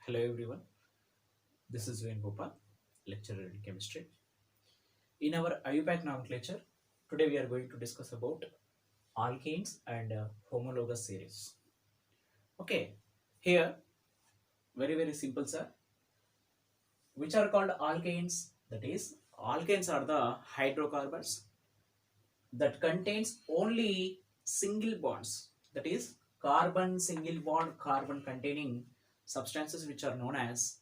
Hello everyone, this is Ven Gopal, lecturer in chemistry. In our IUPAC nomenclature, today we are going to discuss about alkanes and homologous series. Okay, here very simple sir, which are called alkanes. That is, alkanes are the hydrocarbons that contains only single bonds. That is, carbon single bond carbon containing substances which are known as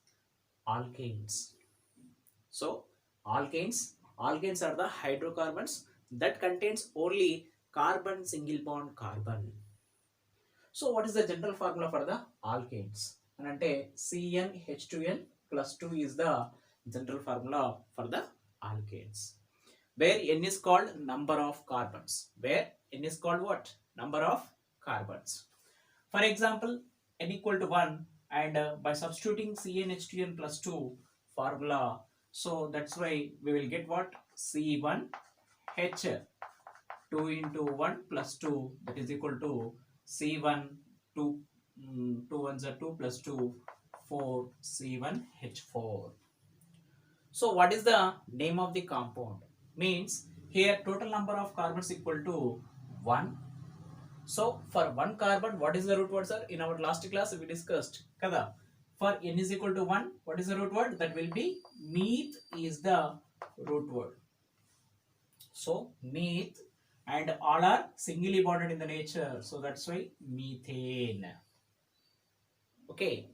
alkanes. So alkanes are the hydrocarbons that contains only carbon single bond carbon. So what is the general formula for the alkanes? And ante CnH2n plus 2 is the general formula for the alkanes. Where n is called number of carbons. Where n is called what? Number of carbons. For example, n equal to 1 and by substituting CnH2n plus 2 formula, so that's why we will get what? C1H 2 into 1 plus 2, that is equal to C1 2, 2 ones are 2 plus 2 4 C1H4. So what is the name of the compound? Means here total number of carbons equal to 1. So for one carbon, what is the root word, sir? In our last class we discussed kada. For n is equal to 1, what is the root word? That will be meth is the root word. So meth, and all are singly bonded in the nature. So that's why methane. Okay.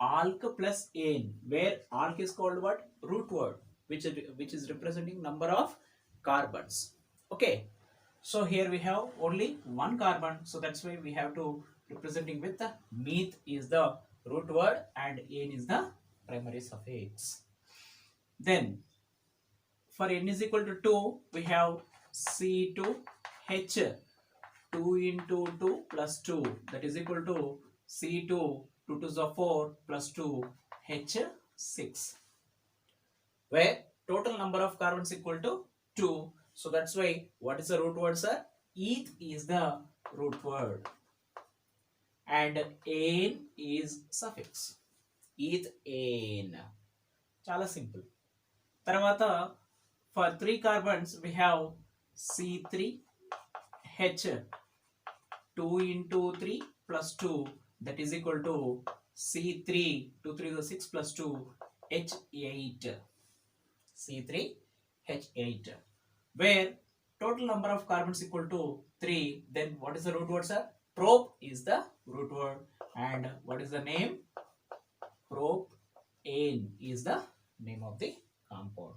Alk plus ane, where alk is called what? Root word, which is representing number of carbons. Okay. So here we have only one carbon, so that's why we have to representing with the meth is the root word and ane is the primary suffix. Then for n is equal to 2, we have C2H 2 into 2 plus 2, that is equal to C2 2 to the 4 plus 2 H6, where total number of carbons equal to 2. So that's why what is the root word, sir? Eth is the root word and ane is suffix. Ethane. Chala simple. Tarvata for 3 carbons we have C3H 2 into 3 plus 2, that is equal to C3 2 3 is 6 plus 2 H8. C3H8, where total number of carbons equal to 3. Then what is the root word, sir? Prop is the root word, and what is the name? Propane is the name of the compound.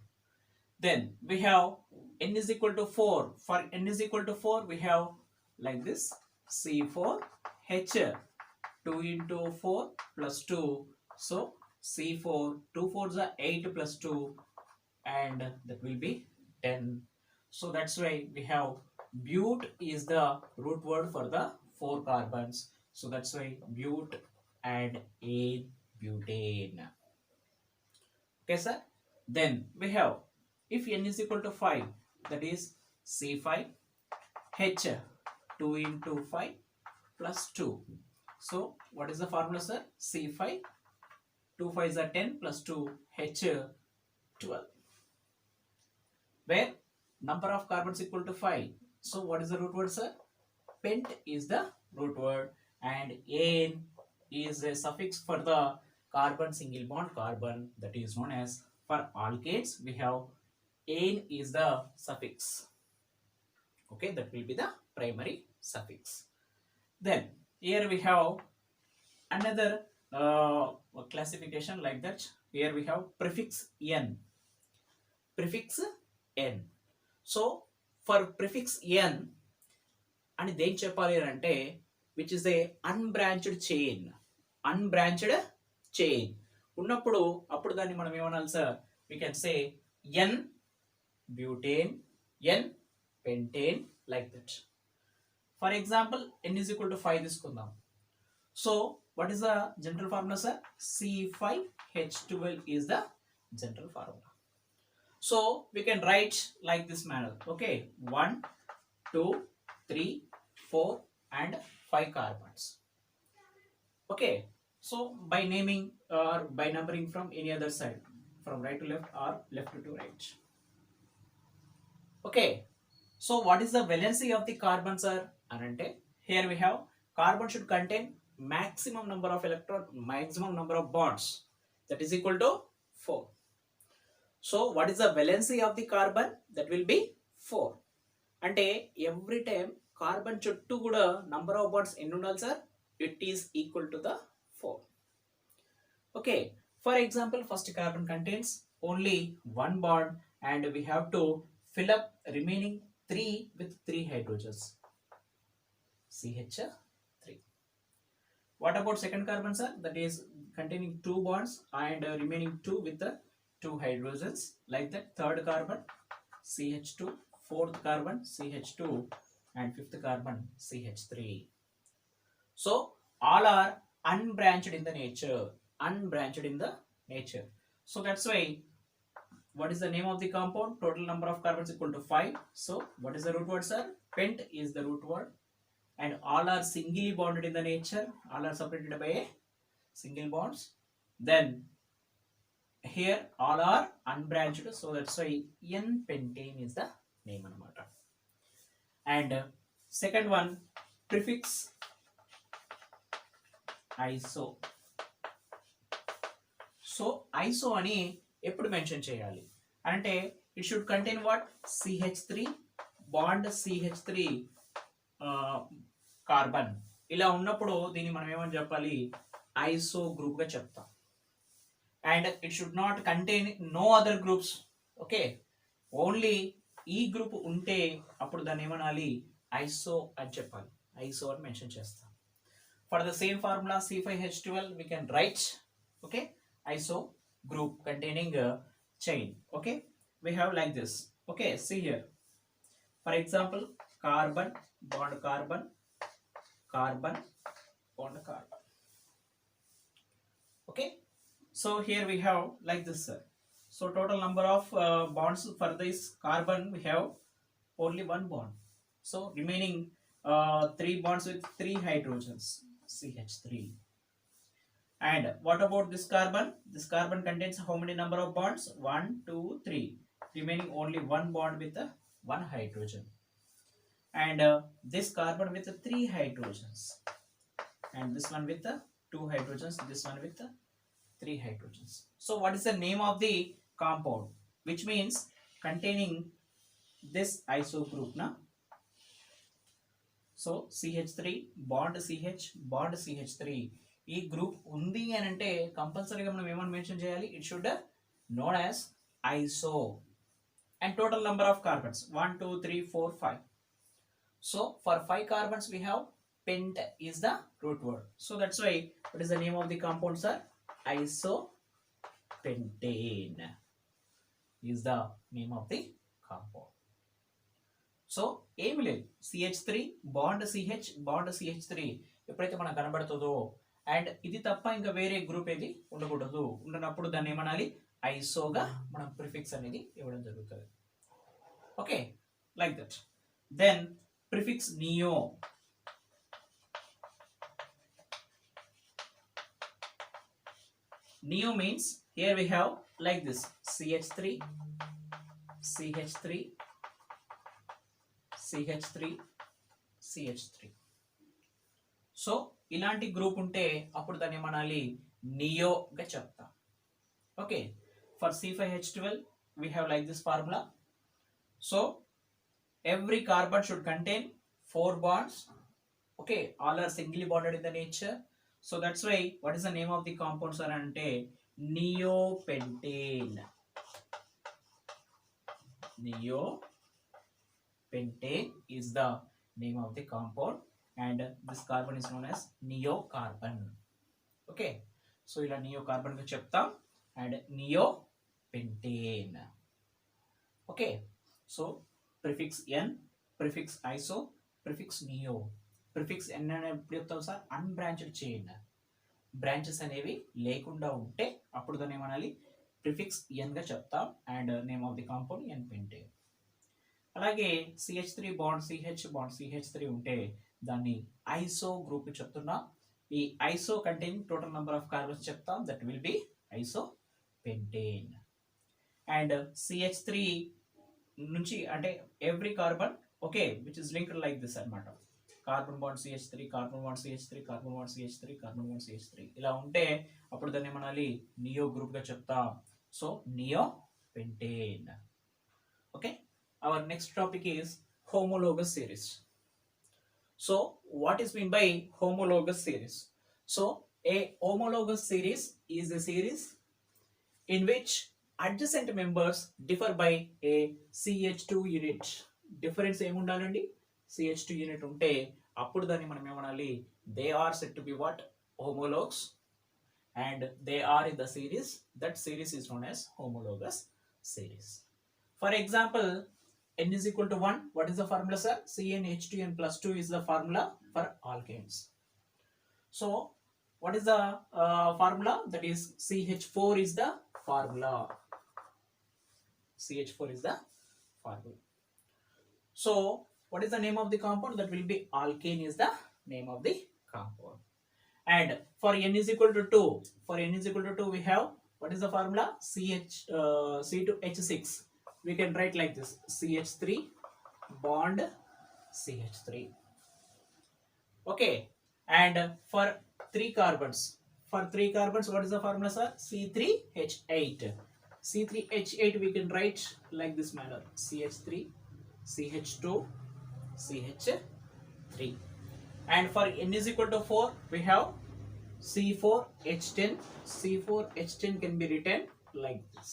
Then we have n is equal to 4. For n is equal to 4, we have like this C4H 2 into 4 plus 2. So C4 2 4s are 8 plus 2, and that will be 10. So that's why we have but is the root word for the 4 carbons. So that's why but and ane, butane. Okay, sir. Then we have, if n is equal to 5, that is C5H 2 into 5 plus 2. So what is the formula, sir? C5 2 5s are 10 plus 2 H12, where number of carbons equal to 5. So what is the root word, sir? Pent is the root word and ane is a suffix for the carbon single bond carbon, that is known as, for alkanes we have ane is the suffix. Okay, that will be the primary suffix. Then here we have another classification like that. Here we have prefix n. Prefix n. So for prefix n అని దేని చెప్పాలి అంటే, which is a unbranched chain ఉన్నప్పుడు అప్పుడు దాన్ని మనం ఏమనాలి, sir? We can say n butane, n pentane, like that. For example n is equal to 5 తీసుకుందాం. So what is the general formula, sir? C5H12 is the general formula. So we can write like this manner. Okay, 1 2 3 4 and 5 carbons. Okay, So by naming or by numbering from any other side, from right to left or left to right. Okay, so what is the valency of the carbon, sir? Anante, here we have carbon should contain maximum number of electron, maximum number of bonds, that is equal to 4. So what is the valency of the carbon? That will be 4. అంటే every time carbon చుట్టూ కూడా number of wands ఎన్ని ఉండాలి sir? It is equal to the 4. Okay, for example first carbon contains only 1 bond and we have to fill up remaining 3 with 3 hydrogens, CH3. What about second carbon, sir? That is containing 2 bonds and remaining 2 with the 2 hydrogens, like that. Third carbon CH2, fourth carbon CH2 and fifth carbon CH3. So all are unbranched in the nature, unbranched in the nature. So that's why, what is the name of the compound? Total number of carbons equal to 5. So what is the root word, sir? Pent is the root word. And all are singly bonded in the nature. All are separated by a single bonds. Then here all are unbranched. So that's why N-pentane is the name. And second one, prefix iso. So iso ani ఎప్పుడు mention చేయాలి అంటే it should contain what? CH3 bond CH3 carbon. ఇలా ఉన్నప్పుడు దీన్ని మనం ఏమని చెప్పాలి? ఐసో group గా చెప్తాం. And it should not contain no other groups. Okay, only ఈ గ్రూప్ ఉంటే అప్పుడు దాన్ని ఏమనాలి? ఐసో అని చెప్పాలి. ఐసో అని మెన్షన్ చేస్తాం. For the same formula C5H12 we can write, okay, iso group containing a chain. Okay, we have like this. Okay, see here, for example, carbon bond carbon, carbon bond carbon. Okay, so here we have like this, sir. So total number of bonds for this carbon, we have only 1 bond. So remaining 3 bonds with 3 hydrogens, CH3. And what about this carbon? This carbon contains how many number of bonds? 1, 2, 3. Remaining only 1 bond with 1 hydrogen. And this carbon with 3 hydrogens. And this one with 2 hydrogens. This one with 3 hydrogens. So what is the name of the compound? Which means containing this iso group, na? So CH3 bond CH bond CH3. ఈ group ఉంది అని అంటే కంపల్సరీగా మనం ఏమని mention చేయాలి? It should known as iso. And total number of carbons 1 2 3 4 5. So for 5 carbons we have pent is the root word. So that's why what is the name of the compound, sir? Isopentane is the name of the compound. So ఏమి లేదు, CH3 bond CH bond CH3 ఎప్పుడైతే మనకు కనబడుతుందో and ఇది తప్ప ఇంకా వేరే group ఏది ఉండకూడదు. ఉండనప్పుడు దాన్ని ఏమనాలి? ఐసోగా మనం ప్రిఫిక్స్ అనేది ఇవ్వడం జరుగుతుంది. Okay, like that. Then prefix neo. Neo means here we have like this CH3 CH3 CH3 CH3. So ఇలాంటి గ్రూప్ ఉంటే అప్పుడు దాన్ని ఏమనాలి? నియోగా చెప్తాం. Okay, for C5H12 we have like this formula. So every carbon should contain 4 bonds. Okay, all are singly bonded in the nature. So that's why what is the name of the compound, sir? Ante neopentane. Neopentane is the name of the compound. And this carbon is known as neocarbon. Okay, so ila neocarbon ga cheptam and neopentane. Okay, so prefix n, prefix iso, prefix neo. Prefix n ane eppudu cheptam sir? Unbranched chain. Branches అనేవి లేకుండా ఉంటే అప్పుడు దాన్ని ఏమనాలి? Prefix n గా చెప్తాం and name of the compound N-pentane. అలాగే CH3 bond CH bond CH3 ఉంటే దాన్ని ఐసో గ్రూప్ చెప్తున్నా. ఈ iso containing total number of carbons చెప్తాం, that will be isopentane. And CH3 నుంచి అంటే every carbon okay which is linked like this అన్నమాట. Carbon bond CH3, carbon bond CH3, carbon bond CH3, carbon bond CH3 ఇలా ఉంటే అప్పుడు దాన్ని ఏమనాలి, neo group గా చెప్తాం. So neo pentane. Okay, our next topic is homologous series. So what is mean by homologous series? So a homologous series is a series in which adjacent members differ by a CH2 unit. Difference ఏమి ఉండాలండి, CH2 unit ఉంటే అప్పుడు దాన్ని మనం ఏమనాలి, they are said to be what, homologs, and they are in the series. That series is known as homologous series. For example, n is equal to 1. What is the formula, sir? CnH2n plus 2 is the formula for alkanes. So what is the formula? That is CH4 is the formula. CH4 is the formula. So what is the name of the compound? That will be alkane is the name of the compound. And for n is equal to 2, for n is equal to 2 we have, what is the formula? C2H6. We can write like this, CH3 bond CH3. Okay, and for 3 carbons, what is the formula, sir? C3H8. C3H8 we can write like this manner, CH3 CH2 CH3. And for n is equal to 4 we have C4H10. C4H10 can be written like this,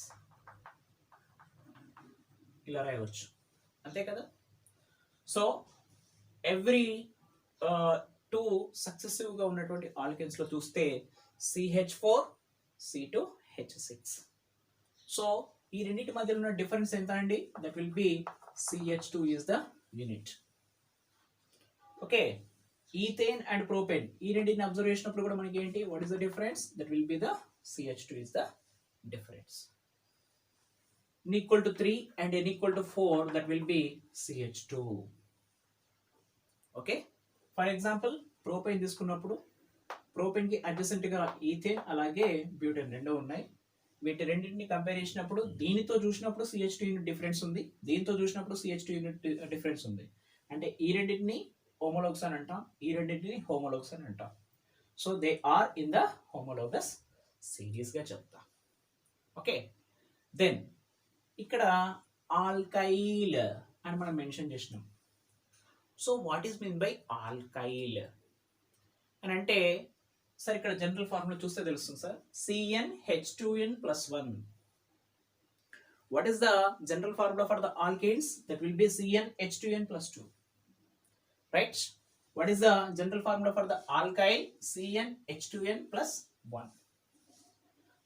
ఇలా రాయవచ్చు, అంతే కదా. So every 2 successive గా ఉన్నటువంటి alkenes లో చూస్తే CH4 C2H6. So ఈ రెండింటి మధ్యలో ఉన్న డిఫరెన్స్ ఎంత అండి? That will B CH2 is the unit. Okay, ethane and propane ఈ రెండింటిని అబ్జర్వ్ చేసినప్పుడు కూడా మనకి ఏంటి, what is the difference? That will be the CH2 is the difference. n equal to 3 and n equal to 4, that will be CH2. Okay, for example propane తీసుకున్నప్పుడు propane కి adjacent గా ethane అలాగే butane రెండు ఉన్నాయి. వీటి రెండింటిని compare చేసినప్పుడు దీనితో చూసినప్పుడు CH2 యూనిట్ డిఫరెన్స్ ఉంది, దీంతో చూసినప్పుడు CH2 యూనిట్ డిఫరెన్స్ ఉంది. అంటే ఈ రెండింటిని హోమోలోగ్స్ అని అంటాం, ఈ రెండింటిని హోమోలోగ్స్ అని అంటాం. So they are in the homologous series గా చెప్తాం. ఓకే, దెన్ ఇక్కడ ఆల్కైల్ అని మనం మెన్షన్ చేసినాం. So what is mean by alkyl అని అంటే, సార్ ఇక్కడ జనరల్ ఫార్ములా చూస్తే తెలుస్తుంది sir, CnH2n+1. What is the general formula for the alkanes? That will B CnH2n+2. Right. What is the general formula for the alkyl? CnH2n+1.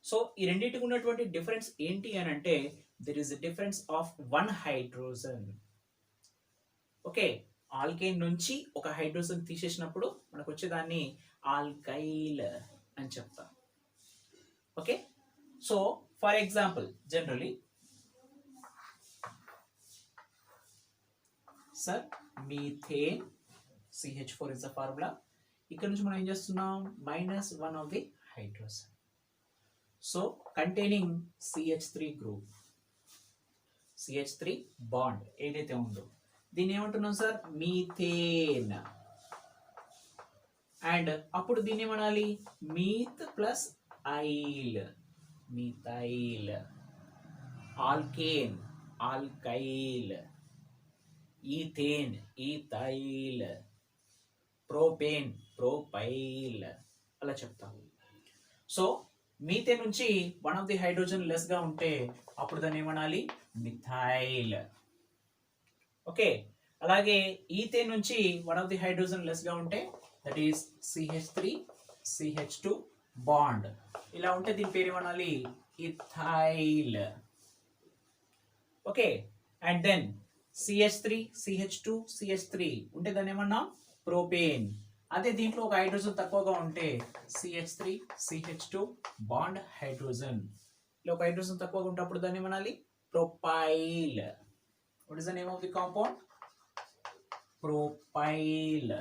So ఈ రెండింటికి ఉన్నటువంటి difference ఏంటి అని అంటే, there is a difference of 1 hydrogen. Okay, alkane నుంచి ఒక hydrogen తీసేసినప్పుడు మనకు వచ్చేదాన్ని ఆల్కైల్ అని చెప్తాం. Okay, so for example generally sir methane CH4 is the formula. ఇక్కడ నుంచి మనం ఏం చేస్తున్నాం, -1 of the hydrogen. So containing CH3 group, CH3 bond ఏదైతే ఉందో దీన్ని ఏమంటున్నాం సార్, మీథేన్. అండ్ అప్పుడు దీన్ని ఏమనాలి, meth plus yl, methyl. Alkane, alkyl. Ethane, ethyl. Propane, propyl. అలా చెప్తాము. సో మీథేన్ నుంచి 1 of the హైడ్రోజన్ లెస్ గా ఉంటే అప్పుడు దాన్ని ఏమనాలి, మిథైల్. ఓకే, అలాగే ఈథేన్ నుంచి 1 of the హైడ్రోజన్ లెస్ గా ఉంటే that is CH3 CH2 bond. ఇలా ఉంటే దీని పేరు ఏమనాలి, ethyl. Okay, and then CH3 CH2 CH3 ఉంటే దాన్ని ఏమన్నా, ప్రోపేన్. అదే దీంట్లో ఒక హైడ్రోజన్ తక్కువగా ఉంటే CH3 CH2 బాండ్ హైడ్రోజన్. ఇలా ఒక హైడ్రోజన్ తక్కువగా ఉంటే అప్పుడు దాన్ని ఏమనాలి, propyl. What is the name of the compound? Propyl.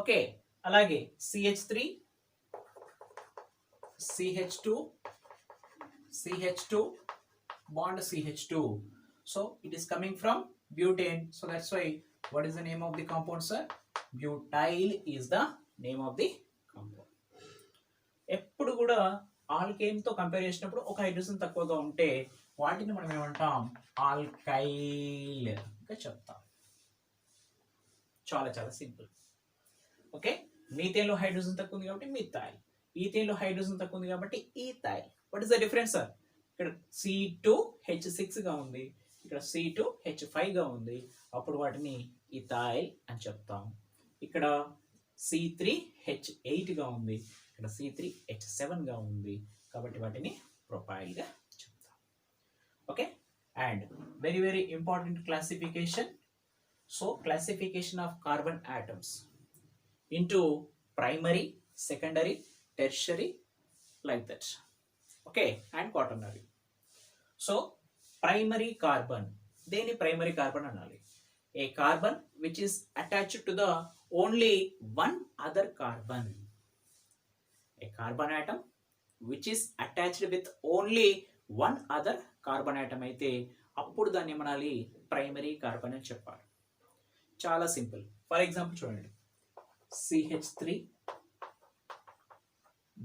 Okay, అలాగే CH3 CH2 CH2 bond CH2. So it is coming from butane. So that's why what is the name of the compound, sir? Butyl is the name of the compound. ఎప్పుడు కూడా alkane తో compare చేసినప్పుడు ఒక hydrogen తక్కువగా ఉంటే వాటిని మనం ఏమంటాం? ఆల్కైల్ గా చెప్తాం. చాలా చాలా సింపుల్. ఓకే, మీథేన్ లో హైడ్రోజన్ తక్కువ ఉంది కాబట్టి మిథైల్, ఈథేన్ లో హైడ్రోజన్ తక్కువ ఉంది కాబట్టి ethyl. What is the difference, sir? ఇక్కడ C2H6 గా ఉంది, ఇక్కడ C2H5 గా ఉంది, అప్పుడు వాటిని ఇథైల్ అని చెప్తాం. ఇక్కడ C3H8 గా ఉంది, ఇక్కడ C3H7 గా ఉంది, కాబట్టి వాటిని ప్రొపైల్ గా చెప్తాం. Okay, and very very important classification. So classification of carbon atoms into primary, secondary, tertiary, like that. Okay, and quaternary. So primary carbon, deni primary carbon anali, a carbon which is attached to the only one other carbon. A carbon atom which is attached with only one other carbon atom అయితే అప్పుడు దాన్ని ఏమనాలి? Primary carbon అని చెప్పాలి. చాలా simple. For example చూడండి, CH3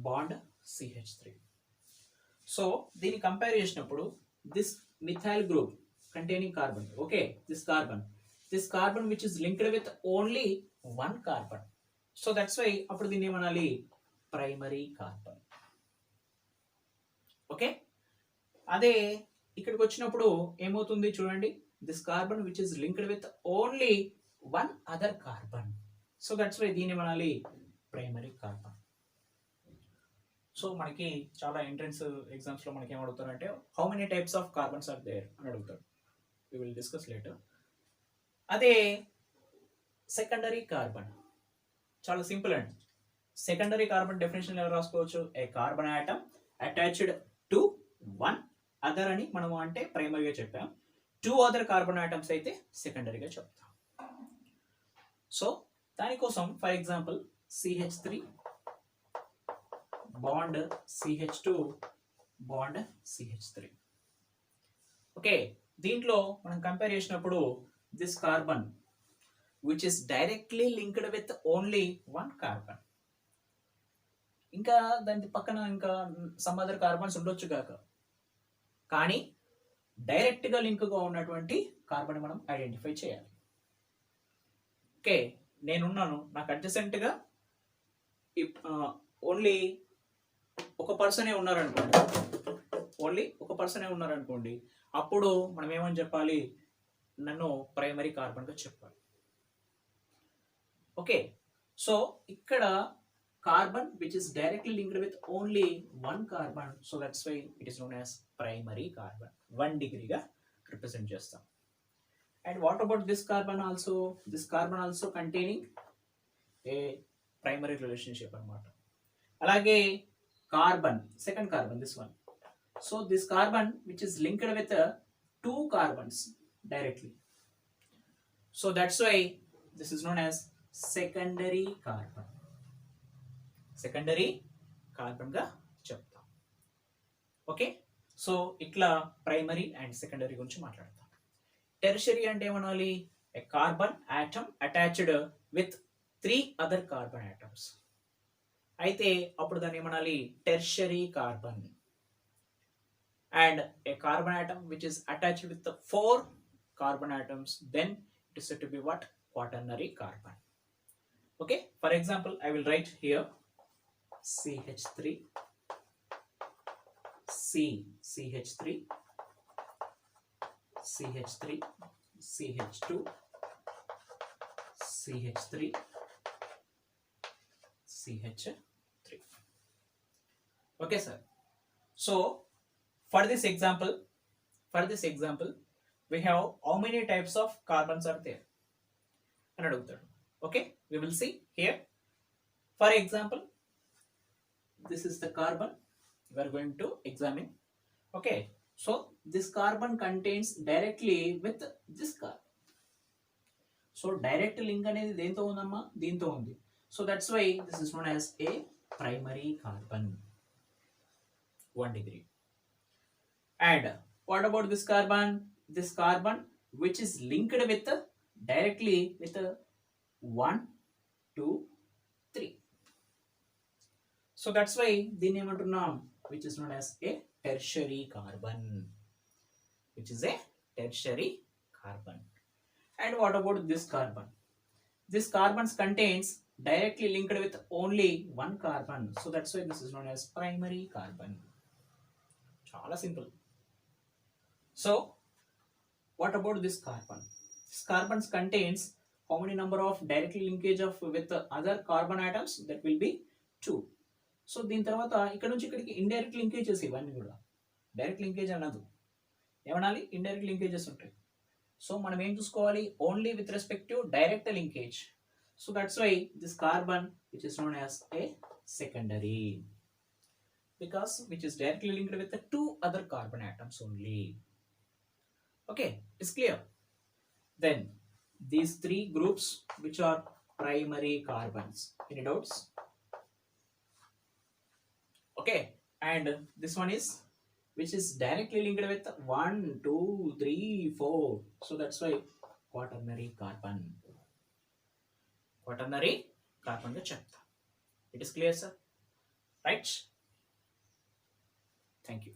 bond CH3. So దీన్ని compare చేసినప్పుడు this methyl group containing carbon, okay, this carbon which is linked with only one carbon. So that's why అప్పుడు దీన్ని ఏమనాలి? Primary carbon. ఓకే, అదే ఇక్కడికి వచ్చినప్పుడు ఏమవుతుంది చూడండి, this carbon which is linked with only one other carbon. So that's why దీన్ని ఏమనాలి? Primary carbon. సో మనకి చాలా ఎంట్రన్స్ ఎగ్జామ్స్ లో మనకి ఏం అడుగుతారంటే how many types of carbons are there అని అడుగుతారు. We will discuss later. అదే సెకండరీ కార్బన్ చాలా సింపుల్ అండి. సెకండరీ కార్బన్ డెఫినేషన్ ఎలా రాసుకోవచ్చు? A carbon atom attached to one other అని మనము అంటే ప్రైమరీగా చెప్పాం, టూ అదర్ కార్బన్ ఆటమ్స్ అయితే సెకండరీగా చెప్తాం. సో దానికోసం for example CH3 bond CH2 bond CH3. Okay, దీంట్లో మనం కంపేర్ చేసినప్పుడు this carbon which is directly linked with only one carbon, ఇంకా దాని పక్కన ఇంకా సమ్ అదర్ కార్బన్స్ ఉండొచ్చు కాక, కానీ డైరెక్ట్ గా లింక్ గా ఉన్నటువంటి కార్బన్ మనం ఐడెంటిఫై చేయాలి. ఓకే, నేనున్నాను, నాకు అడ్జసెంట్ గా ఓన్లీ ఒక పర్సనే ఉన్నారనుకోండి, అప్పుడు మనం ఏమని చెప్పాలి? నన్ను ప్రైమరీ కార్బన్ గా చెప్పాలి. ఓకే, సో ఇక్కడ carbon which is directly linked with only one carbon, so that's why it is known as primary carbon. 1 డిగ్రీగా రిప్రజెంట్ చేస్తాం. And what about this carbon also? This carbon also containing a primary relationship anamata. Alage carbon, second carbon, this one. So this carbon which is linked with two carbons directly. So that's why this is known as secondary carbon. Secondary carbon ga cheptam. Okay? So itla primary and secondary gurinchi maatladam. Tertiary అంటే ఏమనాలి? A carbon atom attached with 3 other carbon atoms అయితే అప్పుడు దాన్ని ఏమనాలి? Tertiary carbon. And a carbon atom which is attached with 4 carbon atoms, then it is said to be what? Quaternary carbon. Okay, for example I will write here CH3 CH3 CH3 CH2 CH3 CH3. Okay, sir. So for this example we have how many types of carbons are there? Okay, we will see here. For example, this is the carbon we are going to examine. Okay, so this carbon contains directly with this carbon. So direct link అనేది దేంతో ఉందమ్మా? దీంతో ఉంది. So that's why this is known as a primary carbon. 1 degree. And what about this carbon? This carbon which is linked with directly with 1, 2, 3. So that's why దీన్ని ఏమంటున్నాం, which is known as a tertiary carbon, which is a tertiary carbon. And what about this carbon? This carbon contains directly linked with only one carbon, so that's why this is known as primary carbon. Chala simple. So what about this carbon? This carbon contains how many number of directly linkage of with the other carbon atoms? That will be 2. So దీని తర్వాత ఇక్కడ నుంచి ఇక్కడికి indirect linkages ఇవన్నీ కూడా. Direct linkage అన్నది ఏమనాలి, indirect linkages ఉంటాయి. సో మనం ఏం చూసుకోవాలి, only with respect to direct linkage. So that's why this carbon which is known as a secondary, because which is directly linked with 2 other carbon atoms only. Okay, it's clear. Then these 3 groups which are primary carbons. Any doubts? Okay, and this one is which is directly linked with 1, 2, 3, 4. So that's why quaternary carbon. Quaternary carbon ga chepta. It is clear, sir? Right? Thank you.